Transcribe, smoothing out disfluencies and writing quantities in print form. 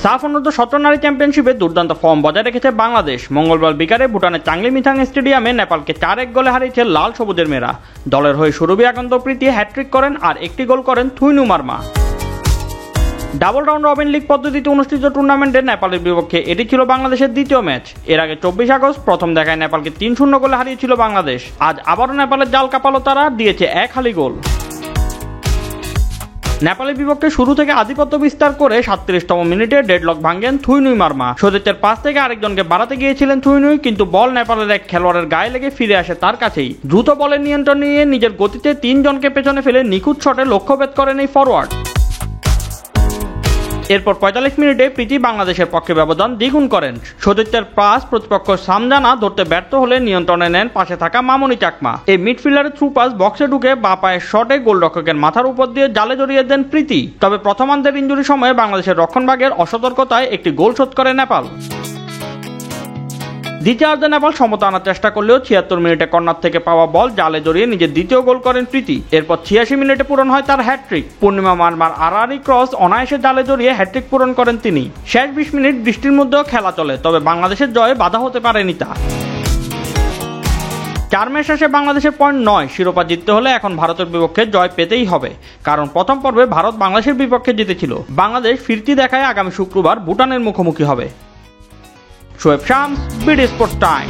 সাফ অনূর্ধ্ব-17 নারী চ্যাম্পিয়নশিপে দুর্দান্ত ফর্ম বজায় রেখেছে বাংলাদেশ। মঙ্গলবার বিকালে ভুটানের চাংলি মিথাং স্টেডিয়ামে নেপালকে 4-1 গোলে হারিয়েছে লাল সবুজের মেয়েরা। দলের হয়ে সুরভি আকন্ত প্রীতি হ্যাট্রিক করেন আর একটি গোল করেন Thuinu Marma. Double round robin league পদ্ধতিতে অনুষ্ঠিত টুর্নামেন্টে নেপালের বিপক্ষে এটি ছিল বাংলাদেশের দ্বিতীয় ম্যাচ। এর আগে 24 আগস্ট প্রথম দেখায় নেপালকে 3-0 গোলে হারিয়েছিল বাংলাদেশ। আজ আবারও নেপালের জাল কাপালো তারা, দিয়েছে এক হালি গোল। নেপালের বিপক্ষে শুরু থেকে আধিপত্য বিস্তার করে 37তম মিনিটে ডেডলক ভাঙেন থুইনুই মারমা। সতীর্থের পাস থেকে আরেকজনকে বাড়াতে গিয়েছিলেন থুইনুই, কিন্তু বল নেপালের এক খেলোয়াড়ের গায়ে লেগে ফিরে আসে তার কাছেই। দ্রুত বলের নিয়ন্ত্রণ নিয়ে নিজের গতিতে 3 জনকে পেছনে ফেলে নিখুঁত শটে লক্ষ্যভেদ করেন এই ফরওয়ার্ড। এরপর 45 মিনিটে প্রীতি বাংলাদেশের পক্ষে ব্যবধান দ্বিগুণ করেন। সতীর্থের পাস প্রতিপক্ষ সামজানা ধরতে ব্যর্থ হলে নিয়ন্ত্রণে নেন পাশে থাকা মামনি চাকমা। এই মিডফিল্ডারের থ্রু পাস বক্সে ঢুকে বাঁ পায়ের শটে গোলরক্ষকের মাথার উপর দিয়ে জালে জড়িয়ে দেন প্রীতি। তবে প্রথমার্ধের ইনজুরি সময়ে বাংলাদেশের রক্ষণভাগের অসতর্কতায় একটি গোল শোধ করে নেপাল। দ্বিতীয়ার্ধে নেপাল সমতা আনার চেষ্টা করলেও 76 মিনিটে কর্নার থেকে পাওয়া বল জালে জড়িয়ে নিজের দ্বিতীয় গোল করেন প্রীতি। এরপর 86 মিনিটে পূরণ হয় তার হ্যাট্রিক। পূর্ণিমা মারমার আড়াআড়ি ক্রস অনায়াসে জালে জড়িয়ে হ্যাট্রিক পূরণ করেন তিনি। শেষ 20 মিনিট বৃষ্টির মধ্যেও খেলা চলে, তবে বাংলাদেশের জয়ে বাধা হতে পারেনি তা। 4 ম্যাচ শেষে বাংলাদেশের পয়েন্ট 9। শিরোপা জিততে হলে এখন ভারতের বিপক্ষে জয় পেতেই হবে, কারণ প্রথম পর্বে ভারত বাংলাদেশের বিপক্ষে জিতেছিল। বাংলাদেশ ফিরতি দেখায় আগামী শুক্রবার ভুটানের মুখোমুখি হবে। Shoaib Shams, BD sports time.